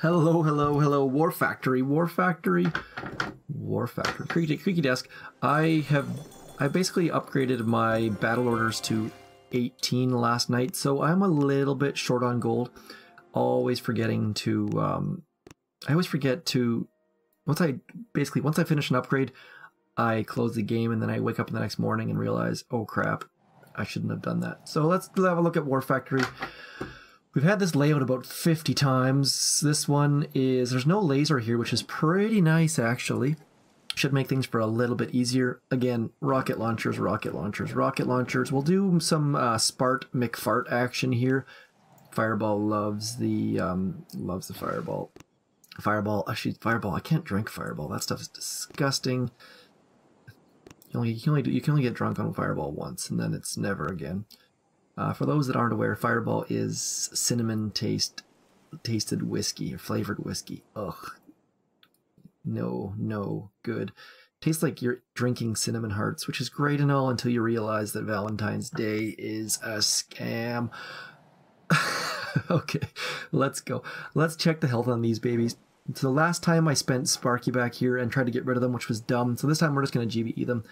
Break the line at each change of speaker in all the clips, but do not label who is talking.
Hello, hello, hello, War Factory, War Factory, War Factory, creaky desk. I basically upgraded my battle orders to 18 last night, so I'm a little bit short on gold. Always forgetting to, I always forget to, once I finish an upgrade, I close the game and then I wake up the next morning and realize, oh crap, I shouldn't have done that. So let's have a look at War Factory. We've had this layout about 50 times. This one is, there's no laser here, which is pretty nice actually. Should make things for a little bit easier. Again, rocket launchers, rocket launchers, rocket launchers. We'll do some Spart McFart action here. Fireball loves the Fireball. Fireball, actually Fireball, I can't drink Fireball. That stuff is disgusting. You can only get drunk on Fireball once, and then it's never again. For those that aren't aware, Fireball is cinnamon tasted whiskey, or flavored whiskey. Ugh. No good. Tastes like you're drinking cinnamon hearts, which is great and all until you realize that Valentine's Day is a scam. Okay, let's go. Let's check the health on these babies. So last time I spent Sparky back here and tried to get rid of them, which was dumb. So this time we're just going to GBE them.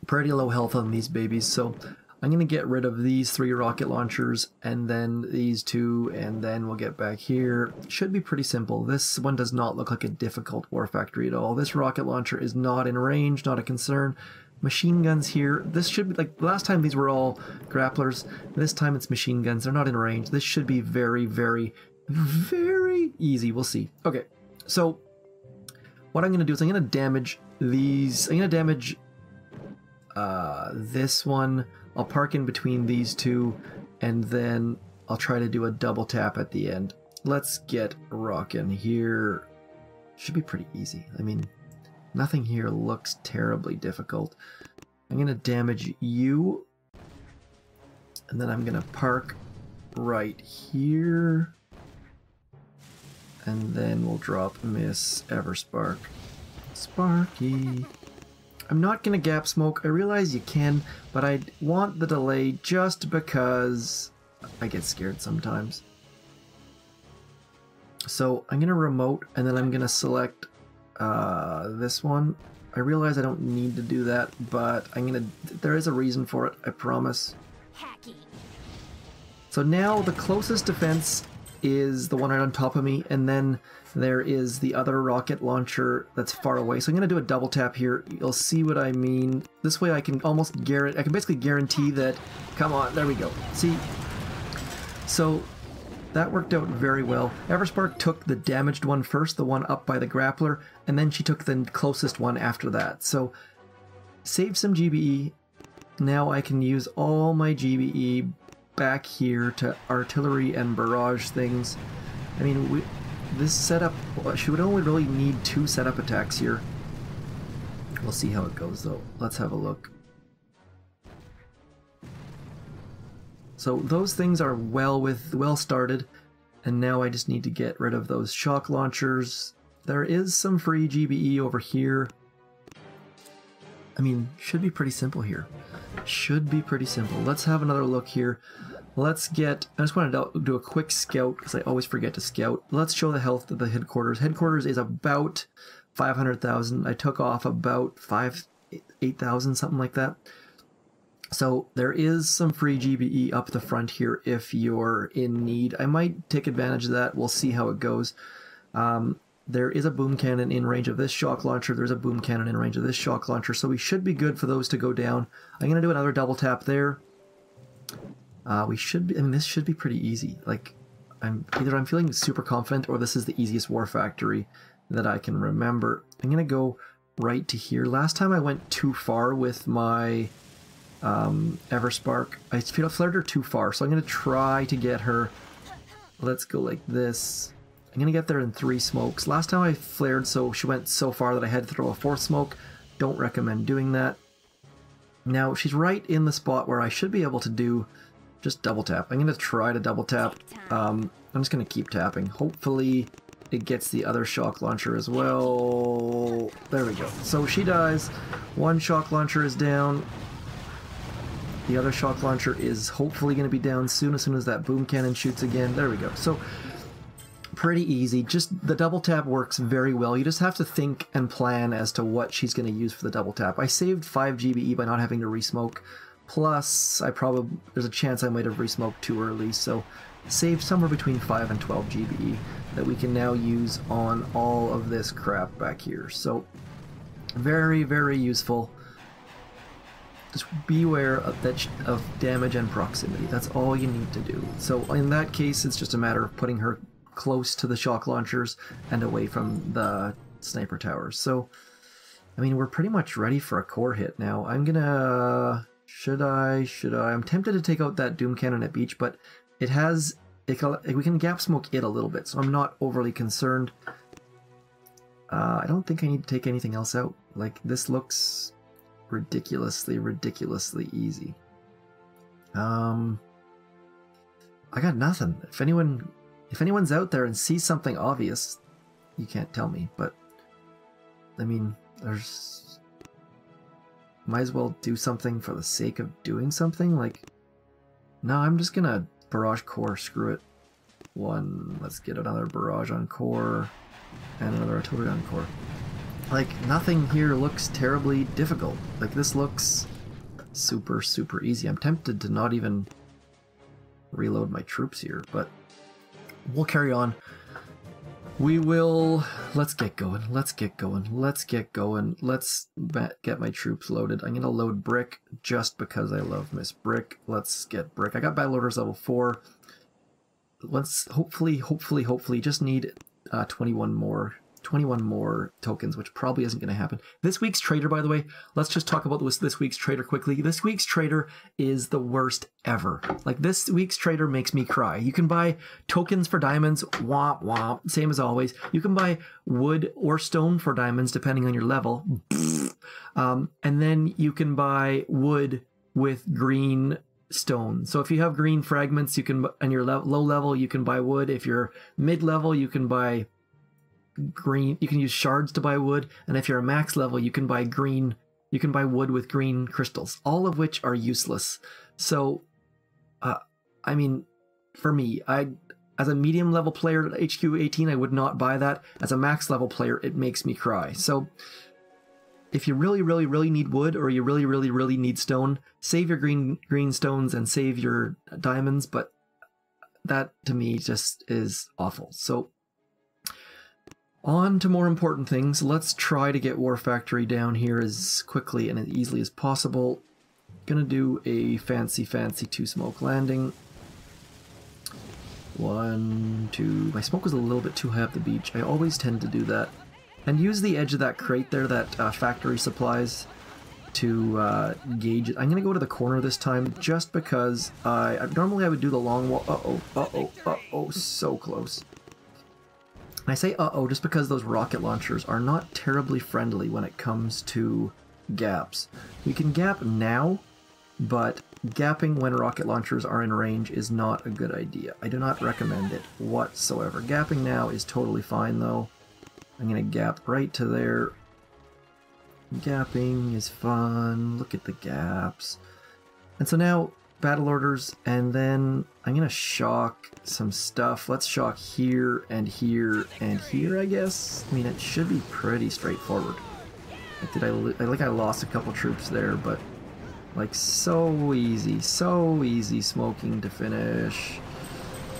Pretty low health on these babies, so I'm going to get rid of these 3 rocket launchers, and then these 2, and then we'll get back here. Should be pretty simple. This one does not look like a difficult War Factory at all. This rocket launcher is not in range, not a concern. Machine guns here. This should be, like, last time these were all grapplers. This time it's machine guns. They're not in range. This should be very, very, very easy. We'll see. Okay, so what I'm going to do is I'm going to damage these. I'm going to damage this one. I'll park in between these 2, and then I'll try to do a double tap at the end. Let's get rockin' here. Should be pretty easy. I mean, nothing here looks terribly difficult. I'm going to damage you, and then I'm going to park right here, and then we'll drop Miss Everspark. Sparky. I'm not going to gap smoke. I realize you can, but I want the delay just because I get scared sometimes. So I'm going to remote, and then I'm going to select this one. I realize I don't need to do that, but there is a reason for it, I promise. Hacky. So now the closest defense is the one right on top of me, and then there is the other rocket launcher that's far away. So I'm going to do a double tap here. You'll see what I mean. This way I can almost guarantee, I can basically guarantee that, come on, there we go. See? So that worked out very well. Everspark took the damaged one first, the one up by the grappler, and then she took the closest one after that. So save some GBE. Now I can use all my GBE back here to artillery and barrage things. I mean, this setup, she would only really need 2 setup attacks here. We'll see how it goes though. Let's have a look. So those things are well started, and now I just need to get rid of those shock launchers. There is some free GBE over here. I mean, should be pretty simple here. Should be pretty simple. Let's have another look here. Let's get, I just wanted to do a quick scout because I always forget to scout. Let's show the health of the headquarters. Headquarters is about 500,000. I took off about 8,000, something like that. So there is some free GBE up the front here if you're in need. I might take advantage of that. We'll see how it goes. There is a boom cannon in range of this shock launcher. There's a boom cannon in range of this shock launcher. So we should be good for those to go down. I'm going to do another double tap there. We should be, I mean, this should be pretty easy. Like, either I'm feeling super confident or this is the easiest War Factory that I can remember. I'm going to go right to here. Last time I went too far with my Everspark. I flared her too far, so I'm going to try to get her. Let's go like this. I'm going to get there in 3 smokes. Last time I flared, so she went so far that I had to throw a 4th smoke. Don't recommend doing that. Now, she's right in the spot where I should be able to do just double tap. I'm going to try to double tap. I'm just going to keep tapping. Hopefully it gets the other shock launcher as well. There we go. So she dies. 1 shock launcher is down. The other shock launcher is hopefully going to be down soon as that boom cannon shoots again. There we go. So pretty easy. Just the double tap works very well. You just have to think and plan as to what she's going to use for the double tap. I saved 5 GBE by not having to resmoke. Plus, there's a chance I might have resmoked too early, so saved somewhere between 5 and 12 GBE that we can now use on all of this crap back here. So very, very useful. Just beware of damage and proximity. That's all you need to do. So in that case, it's just a matter of putting her close to the shock launchers and away from the sniper towers. So, I mean, we're pretty much ready for a core hit now. I'm gonna... Should I? I'm tempted to take out that doom cannon at beach, but we can gap smoke it a little bit, so I'm not overly concerned. I don't think I need to take anything else out. Like, this looks ridiculously easy. I got nothing. If anyone's out there and sees something obvious, you can't tell me, but I mean, might as well do something for the sake of doing something. Like, no, I'm just gonna barrage core, screw it. Let's get another barrage on core and another artillery on core. Like, nothing here looks terribly difficult. Like, this looks super easy. I'm tempted to not even reload my troops here, but we'll carry on. Let's get going. Let's get my troops loaded. I'm gonna load brick just because I love Miss Brick. Let's get brick. I got battle orders level 4. Let's hopefully just need 21 more tokens, which probably isn't going to happen. This week's trader, by the way, let's just talk about this week's trader quickly. This week's trader is the worst ever. Like, this week's trader makes me cry. You can buy tokens for diamonds, womp womp, same as always. You can buy wood or stone for diamonds, depending on your level. And then you can buy wood with green stone. So if you have green fragments, you can, and you're low level, you can buy wood. If you're mid level, you can buy green. You can use shards to buy wood, and if you're a max level, you can buy wood with green crystals, all of which are useless. So I mean, for me, as a medium level player at HQ18, I would not buy that. As a max level player, it makes me cry. So if you really need wood, or you really need stone, save your green stones and save your diamonds, but that to me just is awful. So on to more important things. Let's try to get War Factory down here as quickly and as easily as possible. Gonna do a fancy 2 smoke landing. 1, 2. My smoke was a little bit too high up the beach. I always tend to do that. And use the edge of that crate there that factory supplies to gauge it. I'm gonna go to the corner this time just because normally I would do the long wall. Uh-oh, so close. I say uh-oh just because those rocket launchers are not terribly friendly when it comes to gaps. We can gap now, but gapping when rocket launchers are in range is not a good idea. I do not recommend it whatsoever. Gapping now is totally fine though. I'm gonna gap right to there. Gapping is fun. Look at the gaps. And so now battle orders, and then I'm gonna shock some stuff. Let's shock here and here and here, I guess. I mean, it should be pretty straightforward. Like, I lost a couple troops there, but like, so easy smoking to finish.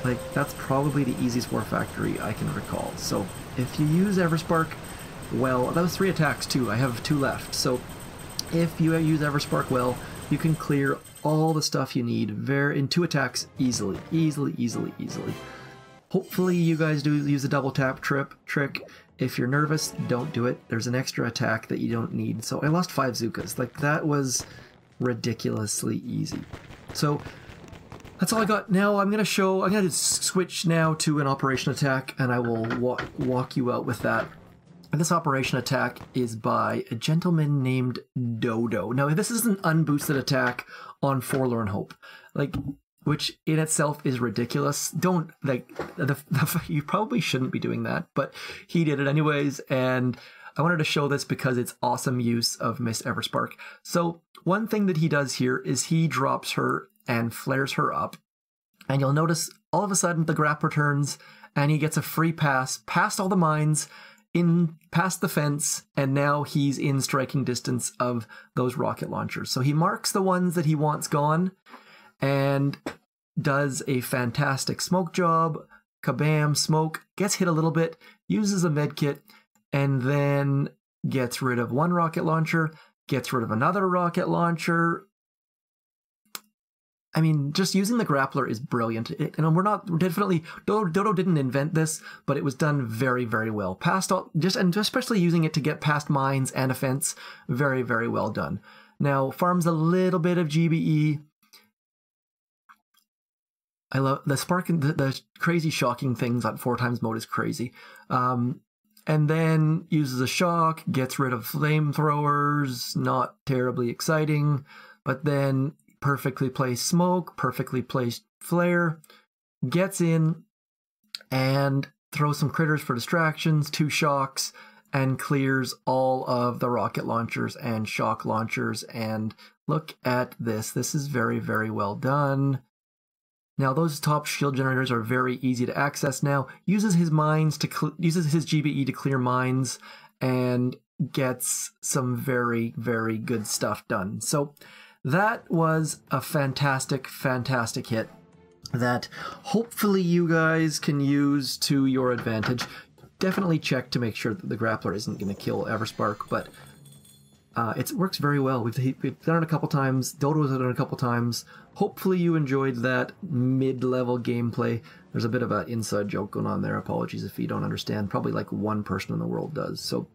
Like, that's probably the easiest War Factory I can recall. So if you use Everspark, well, that was 3 attacks too. I have 2 left. So if you use Everspark well, you can clear all the stuff you need in 2 attacks easily. Hopefully you guys do use the double tap trick. If you're nervous, don't do it. There's an extra attack that you don't need. So I lost 5 Zookas. Like, that was ridiculously easy. So that's all I got. Now I'm gonna switch now to an operation attack, and I will walk you out with that. And this operation attack is by a gentleman named Dodo. Now, this is an unboosted attack on Forlorn Hope, like, which in itself is ridiculous. Don't, like, you probably shouldn't be doing that, but he did it anyways, and I wanted to show this because it's awesome use of Miss Everspark. So one thing that he does here is he drops her and flares her up. And you'll notice all of a sudden the grappler turns and he gets a free pass past all the mines, in past the fence, and now he's in striking distance of those rocket launchers. So he marks the ones that he wants gone and does a fantastic smoke job. Kabam, smoke, gets hit a little bit, uses a medkit, and then gets rid of one rocket launcher, gets rid of another rocket launcher. I mean, just using the grappler is brilliant. And we're not definitely Dodo didn't invent this, but it was done very, very well. And especially using it to get past mines and a fence, very, very well done. Now farms a little bit of GBE. I love the spark and the crazy shocking things on 4x mode is crazy. And then uses a shock, gets rid of flamethrowers, not terribly exciting, but then perfectly placed smoke, perfectly placed flare, gets in and throws some critters for distractions, 2 shocks, and clears all of the rocket launchers and shock launchers. And look at this. This is very, very well done. Now those top shield generators are very easy to access now. Uses his mines to uses his GBE to clear mines and gets some very, very good stuff done. So that was a fantastic, fantastic hit that hopefully you guys can use to your advantage. Definitely check to make sure that the grappler isn't going to kill Everspark, but it works very well. We've done it a couple times. Dodo's done it a couple times. Hopefully you enjoyed that mid-level gameplay. There's a bit of an inside joke going on there. Apologies if you don't understand. Probably like one person in the world does. So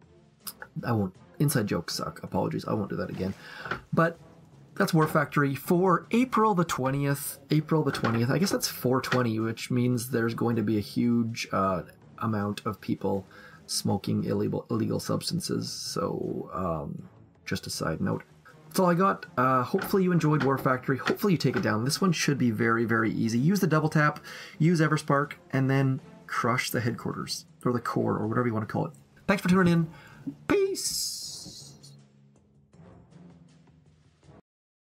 I won't. Inside jokes suck. Apologies. I won't do that again. But that's War Factory for April the 20th. April the 20th. I guess that's 420, which means there's going to be a huge amount of people smoking illegal substances. So just a side note. That's all I got. Hopefully you enjoyed War Factory. Hopefully you take it down. This one should be very, very easy. Use the double tap, use Everspark, and then crush the headquarters, or the core, or whatever you want to call it. Thanks for tuning in. Peace!